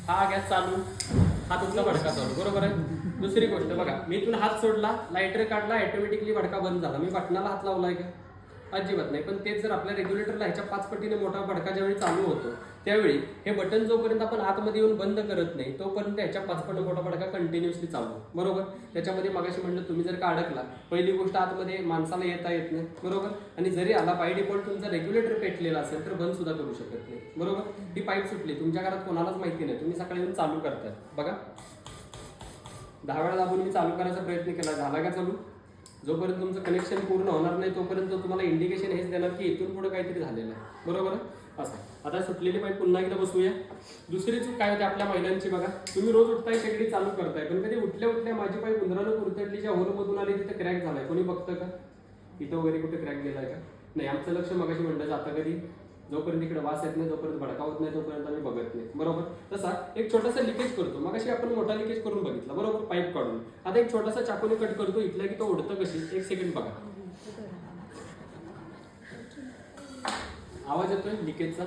हा गॅस चालू, हा तुमचा भडका चालू, बरोबर आहे. दुसरी गोष्ट बघा, मी इथून हात सोडला, लायटर काढला, ऑटोमॅटिकली भडका बंद झाला. मी बटनाला हात लावलाय का? अजिबात नाही. पण तेच जर आपल्या रेग्युलेटरला ह्याच्या 5 पटीने मोठा भडका ज्यावेळी चालू होतो त्यावेळी हे बटन जोपर्यंत आपण आतमध्ये येऊन बंद करत नाही तोपर्यंत ह्याच्या 5 पट मोठा भडका कंटिन्युअसली चालू, बरोबर. त्याच्यामध्ये मगाशी म्हणलं तुम्ही जर का अडकला, पहिली गोष्ट आतमध्ये माणसाला येता येत नाही, बरोबर. आणि जरी आला बाय डिफॉल्ट तुमचा रेग्युलेटर पेटलेला असेल तर बंद सुद्धा करू शकत नाही, बरोबर. ही पाईप सुटली, तुमच्या घरात कोणालाच माहिती नाही, तुम्ही सकाळी येऊन चालू करताय. बघा 10 वेळा दाबून मी चालू करायचा प्रयत्न केला, झाला का चालू? जोपर्यंत तुमचं कनेक्शन पूर्ण होणार नाही तोपर्यंत तुम्हाला इंडिकेशन हेच देणार की इथून पुढे काहीतरी झालेलं आहे, बरोबर. असं आता सुटलेली पाईप पुन्हा एकदा बसूया. दुसरी चूक काय होते आपल्या महिलांची बघा, तुम्ही रोज उठताय शेगडी चालू करताय पण कधी उठल्या उठल्या माझी पाईप उंदरानं कुरतडली, ज्या होलमधून आली तिथे क्रॅक झालाय, कोणी बघतं का? इथं वगैरे कुठे क्रॅक गेलाय का? नाही. आमचं लक्ष मगाशी म्हणलं जातं कधी जोपर्यंत इकडे वास येत नाही, जोपर्यंत भडका होत नाही तोपर्यंत आम्ही बघत नाही, बरोबर. तसा एक छोटासा लिकेज करतो, मगाशी आपण मोठा लिकेज करून बघितला, बरोबर, पाईप काढून. आता एक छोटासा चाकूने कट करतो इथल्या की तो उडतं कशी, 1 सेकंड बघा. आवाज येतोय लिकेजचा,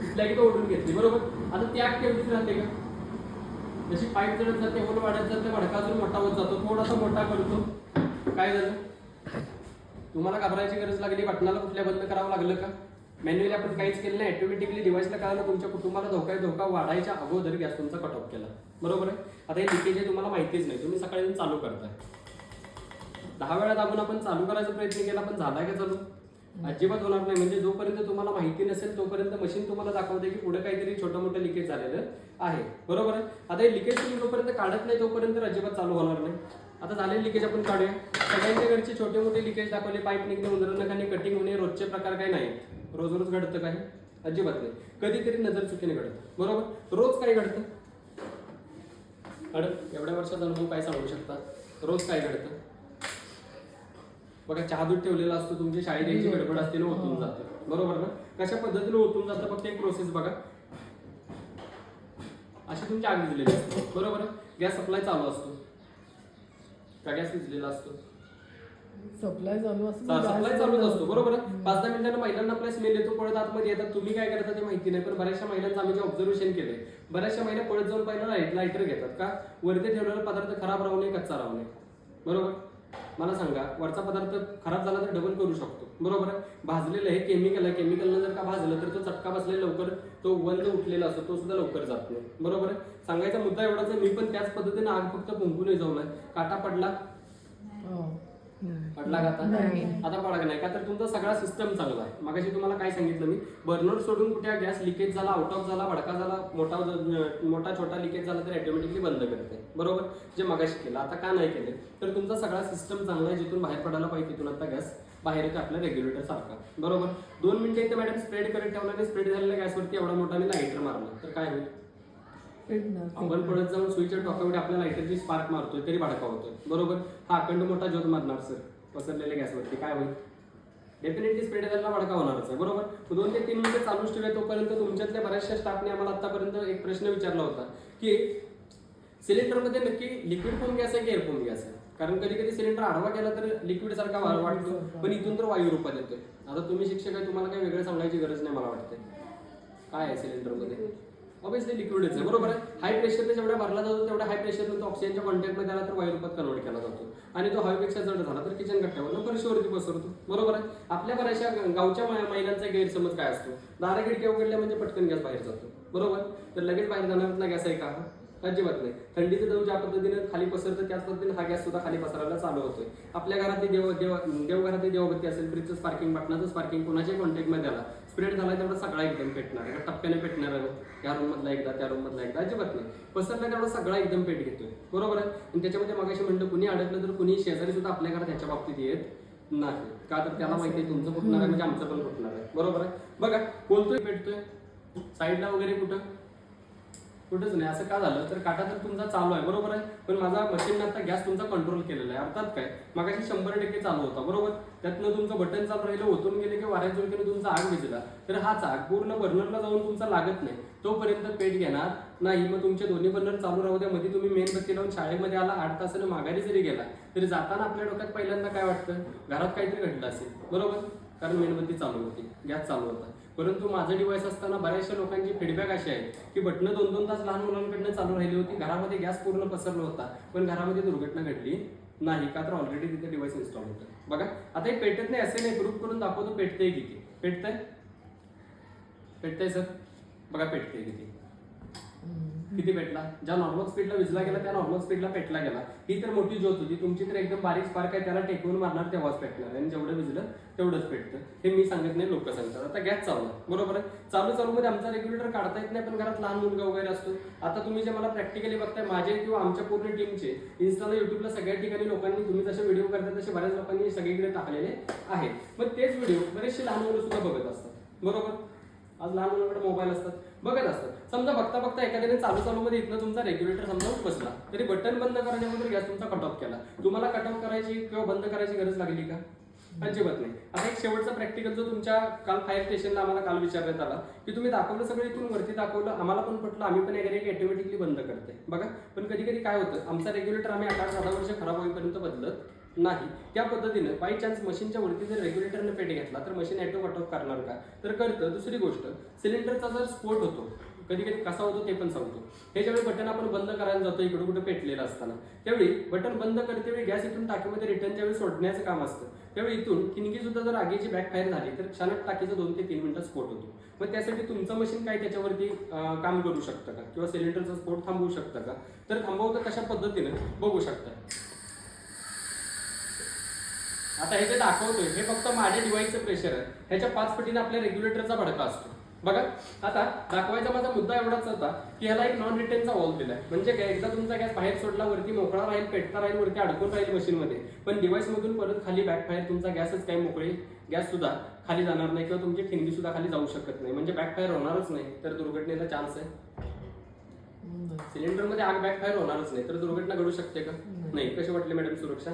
इथल्या की तो ओढून घेतली, बरोबर. आता त्या केवढीच राहते का? जशी पाईप चढत जाते, होल वाढत जाते, भडका अजून मोठा होत जातो, थोडासा मोठा करतो, काय झालं? तुम्हाला घाबरायची गरज लागली, बटनाला कुठल्या बंद करावं लागलं का? मॅन्युअली आपण काहीच केलं नाही, ऑटोमॅटिकली डिव्हाइसला कळालं तुमच्या कुटुंबाला धोका वाढायच्या अगोदर गॅस तुमचा कट ऑफ केला, बरोबर आहे. आता हे लिकेज आहे तुम्हाला माहितीच नाही, तुम्ही सकाळी चालू करताय, 10 वेळा दाबून आपण चालू करायचा प्रयत्न केला पण झालाय का चालू? अजिबात होणार नाही. म्हणजे जोपर्यंत तुम्हाला माहिती नसेल तोपर्यंत मशीन तुम्हाला दाखवते की पुढे काहीतरी छोटं मोठं लिकेज झालेलं आहे, बरोबर आहे. आता हे लिकेज तुम्ही जोपर्यंत काढत नाही तोपर्यंत अजिबात चालू होणार नाही. आता झालेले लिकेज आपण काढूया. सगळ्यांच्या घरचे छोटे मोठे लिकेज दाखवले, पाईप निघणे, उंदरांना खाली कटिंग होणे, रोजचे प्रकार काही नाही. रोज रोज घडतं काही? अजिबात नाही. कधीतरी नजर चुकीने घडतं, बरोबर. रोज काय घडतं? एवढ्या वर्षाचा अनुभव काय सांगू शकता? रोज काय घडतं? बघा चहा दूध ठेवलेला असतो, तुमची शाळेत यायची गडबड असते ना, ओतून जातं, बरोबर ना. कशा पद्धतीने ओतून जातं फक्त एक प्रोसेस बघा. अशी तुमची आग विजलेली असते, बरोबर आहे. गॅस सप्लाय चालू असतो का गॅस विजलेला असतो? सप्लाय चालू असतो, सप्लाय चालूच असतो, बरोबर आहे. 5-10 मिनिटांना महिलांना आपल्या स्मेल येतो, पळत आतमध्ये येतात. तुम्ही काय करता ते माहिती नाही, पण बऱ्याचशा महिलांचं आम्ही जे ऑब्झर्वेशन केलंय, बऱ्याचशा महिला पळत जाऊन पहिला लायटर घेतात का? वरती ठेवलेला पदार्थ खराब राहू नये, कच्चा राहू नये, बरोबर. मला सांगा, वरचा पदार्थ खराब झाला तर डबल करू शकतो, बरोबर आहे. भाजलेलं हे केमिकल आहे, केमिकलनं जर का भाजलं तर तो चटका बसलेला लवकर, तो वंद उठलेला असतो तो सुद्धा लवकर जात नाही, बरोबर आहे. सांगायचा मुद्दा एवढाच आहे, मी पण त्याच पद्धतीने आग फक्त कुंकून जाऊन आहे. काटा पडला का आता पडा नाही का? तर तुमचा सगळा सिस्टम चांगला आहे. मगाशी तुम्हाला काय सांगितलं मी, बर्नर सोडून कुठे गॅस लिकेज झाला, आउट ऑफ झाला, भडका झाला, मोठा छोटा लिकेज झाला तर ऑटोमॅटिकली बंद करते, बरोबर. जे मगाशी केलं, आता का नाही केले? तर तुमचा सगळा सिस्टम चांगला आहे, जिथून बाहेर पडायला पाहिजे तिथून आता गॅस बाहेर येतो आपल्या रेग्युलेटर सारखा, बरोबर. 2 मिनिटं इथे मॅडम स्प्रेड करत ठेवला, स्प्रेड झालेल्या गॅसवरती एवढा मोठा मी लायटर मारला तर काय होईल? आपण पडत जाऊन सुईच्या टोकावर आपल्या लायटरची स्पार्क मारतोय तरी भडका होतोय, बरोबर. हा अखंड मोठा ज्योत मारणार सर पसरलेल्या गॅसवरती, काय होईल? डेफिनेटली स्प्रेड झालेला भडका होणारच आहे, बरोबर. 2 ते 3 मिनिटं चालूच ठेवूया. तोपर्यंत तुमच्यातल्या बऱ्याचशा स्टाफने आम्हाला आतापर्यंत एक प्रश्न विचारला होता की सिलेंडरमध्ये नक्की लिक्विड फोम गॅस आहे की एअर फोम गॅस आहे? कारण कधी कधी सिलेंडर आडवा गेला तर लिक्विड सारखा वाटतो, पण इथून तर वायू रूपात येतोय. आता तुम्ही शिक्षक आहे, तुम्हाला काही वेगळं सांगायची गरज नाही मला वाटते. काय आहे सिलेंडरमध्ये? ऑब्विसली लिक्विडच आहे, बरोबर आहे. हाय प्रेशरने जेवढा भरला जातो तेवढा हाय प्रेशरने तो ऑक्सिजनच्या कॉन्टॅक्टमध्ये आला तर वायू रूपात कन्वर्ट केला जातो, आणि तो हवेपेक्षा जड झाला तर किचन कट्ट्यावर फरशीवरती पसरतो, बरोबर आहे. आपल्या बऱ्याचशा गावच्या महिलांचा गैरसमज काय असतो, दारा खिडक्या उघडल्या म्हणजे पटकन गॅस बाहेर जातो, बरोबर. तर लगेच बाहेर जाणार गॅस आहे का? अजिबात नाही. थंडीचं दव ज्या पद्धतीने खाली पसरतं त्याच पद्धतीने हा गॅस सुद्धा खाली पसरायला चालू होतोय. आपल्या घरातली देवघरातली देवबत्ती असेल, फ्रीजचं स्पार्किंग, बटनाचं स्पार्किंग, कोणाच्या कॉन्टॅक्टमध्ये आला, स्प्रेड झाला तेवढा सगळा एकदम पेटणार आहे, टप्प्याने पेटणार आहे. या रूम मधला एकदा, त्या रूम मधला एकदा, अजिबात नाही. पसरला तेवढा सगळा एकदम पेट घेतोय, बरोबर आहे. आणि त्याच्यामध्ये मगाशी म्हणलं कुणी अडकलं तर कुणी शेजारी सुद्धा आपल्या घरात ह्याच्या बाबतीत येत नाही का? तर त्याला माहिती आहे तुमचं फुटणार आहे म्हणजे आमचं पण फुटणार आहे, बरोबर आहे. बघा बोलतोय पेटतोय, साईडला वगैरे कुठंच नाही. असं का झालं? तर काटा तर तुमचा चालू आहे, बरोबर आहे. पण माझा मशीनने आता गॅस तुमचा कंट्रोल केलेला आहे. अर्थात काय, मगाशी 100% चालू होता, बरोबर. त्यातनं तुमचं बटन चालू राहिलं, ओतून गेले की वाऱ्या जोरतीने तुमचा आग विजला तर हाच आग पूर्ण बर्नरला जाऊन तुमचा लागत नाही, तोपर्यंत पेट घेणार नाही. मग तुमचे दोन्ही बर्नर चालू राहू द्या. मध्ये तुम्ही मेणबत्ती लावून शाळेमध्ये आला, 8 तासानं माघारी जरी गेला तरी जाताना आपल्या डोक्यात पहिल्यांदा काय वाटतं? घरात काहीतरी घडलं असेल, बरोबर. कारण मेणबत्ती चालू होती, गॅस चालू होता. परंतु माझं डिव्हाइस असताना बऱ्याचशा लोकांची फीडबॅक अशी आहे की बटणं 2-2 तास लहान मुलांकडनं चालू राहिली होती, घरामध्ये गॅस पूर्ण पसरला होता, पण घरामध्ये दुर्घटना घडली नाही का, तर ऑलरेडी तिथे डिव्हाइस इन्स्टॉल होतं. बघा आता हे पेटत नाही असे नाही, प्रूफ करून दाखवतो पेटतंय किती. पेटतंय सर, बघा पेटतंय किती. किती पेटला? ज्या नॉर्मल स्पीडला विजला गेला त्या नॉर्मल स्पीडला पेटला गेला. ही तर मोठी ज्योत होती, तुमची तर एकदम बारीक स्पार्क आहे, त्याला टेकवून मारणार तेव्हाच पेटणार, आणि जेवढं विजलं तेवढंच पेटतं. हे मी सांगत नाही, लोक सांगतात. आता गॅस चालू बरोबर आहे, चालू मध्ये आमचा रेग्युलेटर काढता येत नाही, पण घरात लहान मुलगा वगैरे असतो. आता तुम्ही जे मला प्रॅक्टिकली बघताय माझे किंवा आमच्या पूर्ण टीमचे इन्स्टाला युट्यूबला सगळ्या ठिकाणी लोकांनी तुम्ही जसे व्हिडिओ करता तसे बऱ्याच लोकांनी सगळीकडे टाकलेले आहेत. मग तेच व्हिडिओ बरेचसे लहान मुलं सुद्धा बघत असतात बरोबर. आज लहान मुलांकडे मोबाईल असतात, बघत असतात. समजा बघता बघता एखाद्याने चालू मध्ये इथनं तुमचा रेग्युलेटर समजा बसला, तरी बटन बंद करण्यामध्ये गॅस तुमचा कट ऑफ केला. तुम्हाला कट ऑफ करायची किंवा बंद करायची गरज लागली का? अजिबात नाही. आता एक शेवटचा प्रॅक्टिकल जो तुमच्या काल फायर स्टेशनला आम्हाला काल विचारण्यात आला की तुम्ही दाखवलं सगळं इथून वरती दाखवलं, आम्हाला पण पटलं, आम्ही पण एक ऑटोमॅटिकली बंद करते बघा. पण कधी कधी काय होतं, आमचा रेग्युलेटर आम्ही 8-10 वर्ष खराब होईपर्यंत बदलत नाही. त्या पद्धतीनं बाय चान्स मशीनच्या वरती जर रेग्युलेटरने पेट घेतला तर मशीन ऑटो कट ऑफ करणार का? तर करतं. दुसरी गोष्ट, सिलेंडरचा जर स्फोट होतो, कधी कधी कसा होतो ते पण सांगतो. हे ज्यावेळी बटन आपण बंद करायला जातो इकडे कुठे पेटलेलं असताना, त्यावेळी बटन बंद करते वेळी गॅस इथून टाकीमध्ये रिटर्न ज्यावेळी सोडण्याचं काम असतं, त्यावेळी इथून किनकी सुद्धा जर आगीची बॅकफायर झाली तर क्षणात टाकीचं 2 ते 3 मिनिटं स्फोट होतो. मग त्यासाठी तुमचं मशीन काय त्याच्यावरती काम करू शकतं का, किंवा सिलेंडरचा स्फोट थांबवू शकतं का? तर थांबवतं कशा पद्धतीनं बघू शकता. आता हे जे दाखवतोय हे फक्त माझ्या डिव्हाइसचं प्रेशर आहे, ह्याच्या 5 पटीने आपल्या रेग्युलेटरचा भडका असतो बघा. आता दाखवायचा माझा मुद्दा एवढाच होता की ह्याला एक नॉन रिटेनचा वॉल्व दिलाय, म्हणजे एकदा तुमचा गॅस बाहेर सोडला वरती मोकळा राहील, पेटता राहील, वरती अडकून राहील मशीनमध्ये, पण डिव्हाइस मधून परत खाली बॅकफायर तुमचा गॅसच काही मोकळी गॅस सुद्धा खाली जाणार नाही, किंवा तुमची ठिणगी सुद्धा खाली जाऊ शकत नाही, म्हणजे बॅकफायर होणारच नाही, तर दुर्घटनेचा चान्स आहे. सिलेंडर मध्ये आग बॅकफायर होणारच नाही, तर दुर्घटना घडू शकते का? नाही. कशी वाटली मॅडम सुरक्षा?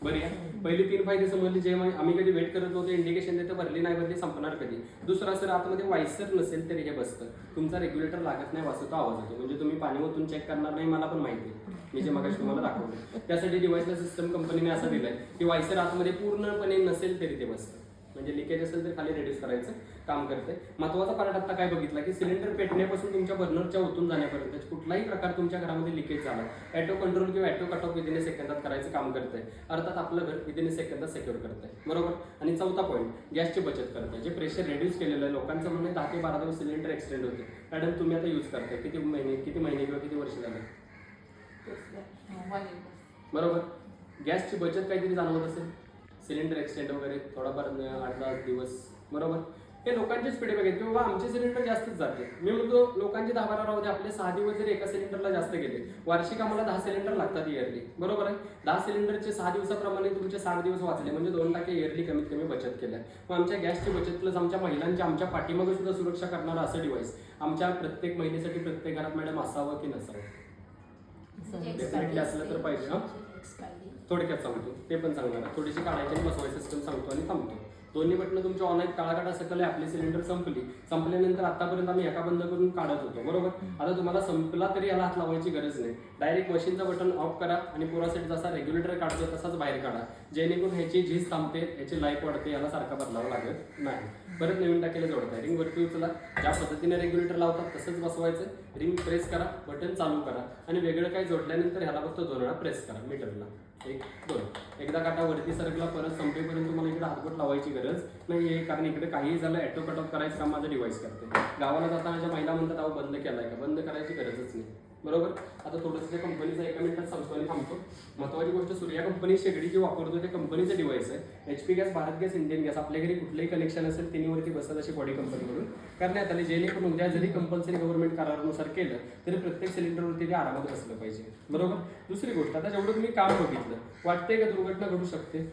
बरी आहे. पहिली 3 फायदे समजले, जे आम्ही कधी वेट करत होते, इंडिकेशन देते भरली नाही भरली, संपणार कधी. दुसरा सर आतमध्ये वायसर नसेल तरी हे बसतं, तुमचा रेग्युलेटर लागत नाही, वाजतो आवाज होतो, म्हणजे तुम्ही पाणी ओतून चेक करणार नाही, मला पण माहिती आहे, मी जे मगाशी तुम्हाला दाखवलं. त्यासाठी डिव्हाइसला सिस्टम कंपनीने असं दिलंय की वायसर आतमध्ये पूर्णपणे नसेल तरी ते बसतं, म्हणजे लिकेज असेल तर खाली रिड्यूस करायचं काम करते. महत्वाचा पार्ट आता काय बघितला की सिलेंडर पेटण्यापासून तुमच्या बर्नरच्या ओतून जाण्यापर्यंत कुठलाही प्रकार तुमच्या घरामध्ये लिकेज झाला, ॲटो कंट्रोल किंवा ॲटो कट ऑफ विदिन सेकंदात करायचं काम करतंय. अर्थात आपलं घर विदिन सेकंदात सिक्युअर करतंय बरोबर. आणि चौथा पॉईंट, गॅसची बचत करते, जे प्रेशर रिड्यूस केलेलं आहे. लोकांचं म्हणणं आहे 10 ते 12 दिवस सिलेंडर एक्सटेंड होते. मॅडम तुम्ही आता यूज करताय किती महिने किंवा किती वर्ष झाले बरोबर. गॅसची बचत काहीतरी जाणवत असेल, सिलेंडर एक्सटेंड वगैरे थोडाफार 8-10 दिवस बरोबर. हे लोकांचेच फीडबॅक आहेत किंवा आमचे सिलेंडर जास्तच जाते. मी म्हणतो लोकांचे 10-12 राहू दे, आपले 6 दिवस जरी एका सिलेंडरला जास्त गेले, वार्षिक आम्हाला 10 सिलेंडर लागतात इयरली बरोबर आहे. 10 सिलेंडरचे 6 दिवसाप्रमाणे तुमचे 60 दिवस वाचले, म्हणजे 2% इयरली कमीत कमी बचत केल्या. मग आमच्या गॅसची बचत प्लस आमच्या महिलांच्या आमच्या पाठीमागे सुद्धा सुरक्षा करणारं असं डिव्हाइस आमच्या प्रत्येक महिलेसाठी प्रत्येक घरात मॅडम असावं की नसावं? डेफिनेटली असलं तर पाहिजे. हा थोडक्यात सांगतो, ते पण सांगणार, थोडीशी काढायची आणि बसवायची सिस्टम सांगतो आणि थांबतो. दोन्ही बटणं तुमच्या ऑन आहेत, काळा काटा सकल आहे. आपली सिलेंडर संपल्यानंतर आतापर्यंत आम्ही एका बंद करून काढत होतो बरोबर. आता तुम्हाला संपला तरी याला हात लावायची गरज नाही, डायरेक्ट मशीनचं बटन ऑफ करा आणि पुरा सेट जसा रेग्युलेटर काढतो तसाच बाहेर काढा, जेणेकरून ह्याची झीज थांबते, ह्याची लाईफ वाढते, याला सारखा बदलावं लागत नाही. परत नवीन टाकेला जोडताय, रिंग वरती उचला, ज्या पद्धतीने रेग्युलेटर लावतात तसंच बसवायचं, रिंग प्रेस करा, बटन चालू करा, आणि वेगळं काही जोडल्यानंतर ह्याला फक्त 2 वेळा प्रेस करा मीटरला, 1-2. एकदा काटा वरती सरकला, परत संपेपर्यंत तुम्हाला इकडे हातबोट लावायची गरज नाही आहे, कारण इकडे काहीही झालं ॲटो कट ऑफ करायचं काम माझं डिव्हाइस करते. गावाला जाताना ज्या महिला म्हणतात अहो बंद केलाय का, बंद करायची गरजच नाही बरोबर. आता थोडंसं त्या कंपनीचा 1 मिनिटात सांगतो आणि थांबतो. महत्वाची गोष्ट, सूर्या कंपनी शेगडी जी वापरतो ते कंपनीचं डिव्हाइस आहे. HP gas, Bharat gas, Indian gas, आपल्या घरी कुठलंही कनेक्शन असेल तिन्हीवरती बसत अशी बॉडी कंपनीकडून करण्यात आली, जेणेकरून उद्या जरी कंपल्सरी गव्हर्नमेंट करारानुसार केलं तरी प्रत्येक सिलेंडरवरती ते आरामात बसलं पाहिजे बरोबर. दुसरी गोष्ट, आता जेवढं तुम्ही काम बघितलं, वाटतंय का दुर्घटना घडू शकते?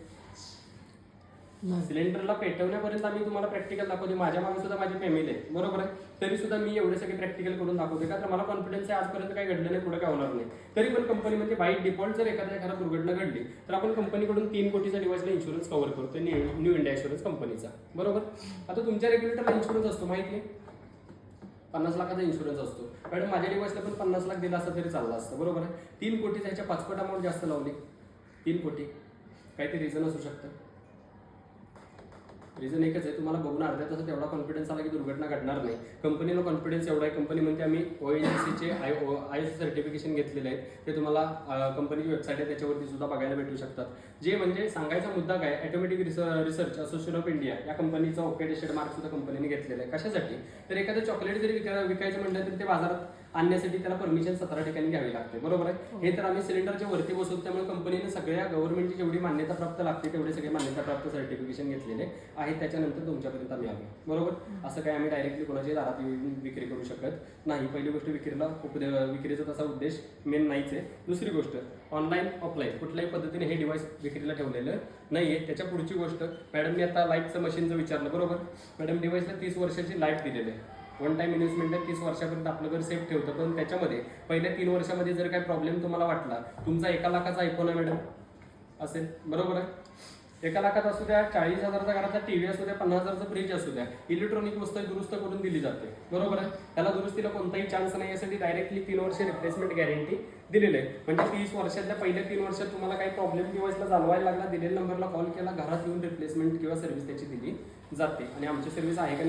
सिलेंडरला पेटवण्यापर्यंत आम्ही तुम्हाला प्रॅक्टिकल दाखवते, माझ्या मागे सुद्धा माझी फॅमिली आहे बरोबर आहे, तरी सुद्धा मी एवढे सगळे प्रॅक्टिकल करून दाखवते का, तर मला कॉन्फिडन्स आहे आजपर्यंत काही घडलं नाही, पुढे काय होणार नाही. तरी पण कंपनीमध्ये बाय डिफॉल्ट जर एखाद्या घरात दुर्घटना घडली तर आपण कंपनीकडून 3 कोटीचा डिव्हाइसला इन्शुरन्स कव्हर करतो, न्यू इंडिया इन्शुरन्स कंपनीचा बरोबर. आता तुमच्या रेग्युलेटरला इन्शुरन्स असतो माहिती आहे, 50 लाखाचा इन्शुरन्स असतो. मॅडम माझ्या डिव्हाइसला पण 50 लाख दिला असता तरी चालला असतं बरोबर आहे. 3 कोटीचा ह्याच्या 5 पट अमाऊंट जास्त लावली, 3 कोटी, काहीतरी रिझन असू शकतं. रिझन एकच आहे, तुम्हाला बघून अर्ध्या तासात एवढा कॉन्फिडन्स आला की दुर्घटना घडणार नाही. कंपनीला कॉन्फिडन्स एवढा आहे, कंपनी म्हणते आम्ही ONGCचे ISO सर्टिफिकेशन घेतलेले आहेत. ते तुम्हाला कंपनीची वेबसाईट आहे त्याच्यावरती सुद्धा बघायला भेटू शकतात. जे म्हणजे सांगायचा मुद्दा काय, automatic research association of India या कंपनीचा ओकेटेड मार्क सुद्धा कंपनीने घेतलेला आहे. कशासाठी, तर एखादं चॉकलेट जरी विकायचं म्हटलं तरी ते बाजारात आणण्यासाठी त्याला परमिशन 17 ठिकाणी घ्यावी लागते, बरोबर आहे. हे तर आम्ही सिलेंडरच्या वरती बसवतो, त्यामुळे कंपनीने सगळ्या गव्हर्नमेंटची जेवढी मान्यता प्राप्त लागते तेवढे सगळे मान्यता प्राप्त सर्टिफिकेशन घेतलेले आहेत. त्याच्यानंतर तुमच्यापर्यंत आम्ही आलो, बरोबर. असं काय आम्ही डायरेक्टली कोणाच्या दारात येऊन विक्री करू शकत नाही. पहिली गोष्ट, विक्रीचा तसा उद्देश मेन नाहीच आहे. दुसरी गोष्ट, ऑनलाईन ऑफलाईन कुठल्याही पद्धतीने हे डिव्हाइस विक्रीला ठेवलेलं नाहीये. त्याच्या पुढची गोष्ट, मॅडमने आता लाईफचं मशीनचं विचारलं, बरोबर. मॅडम डिव्हाइसला 30 वर्षाची लाईफ दिलेली आहे. वन टाइम इन्व्हेस्टमेंट आहे, 30 वर्षापर्यंत आपलं घर सेफ ठेवतं. पण त्याच्यामध्ये पहिल्या 3 वर्षामध्ये जर काही प्रॉब्लेम तुम्हाला वाटला, तुमचा 1 लाखाचा आयफोन आहे मॅडम असेल, बरोबर आहे. 1 लाखात असू द्या, 40,000चा घराचा टीव्ही असू द्या, 50,000चं फ्रीज असू द्या, इलेक्ट्रॉनिक वस्तू दुरुस्त करून दिली जाते, बरोबर आहे. त्याला दुरुस्तीला कोणताही चान्स नाही, यासाठी डायरेक्टली 3 वर्ष रिप्लेसमेंट गॅरंटी दिलेली आहे. म्हणजे 30 वर्षातल्या पहिल्या 3 वर्षात तुम्हाला काही प्रॉब्लेम डिव्हाइसला जाणवायला लागला, दिलेल्या नंबरला कॉल केला, घरात येऊन रिप्लेसमेंट किंवा सर्व्हिस त्याची दिली जाते. आणि आमची सर्व्हिस आहे का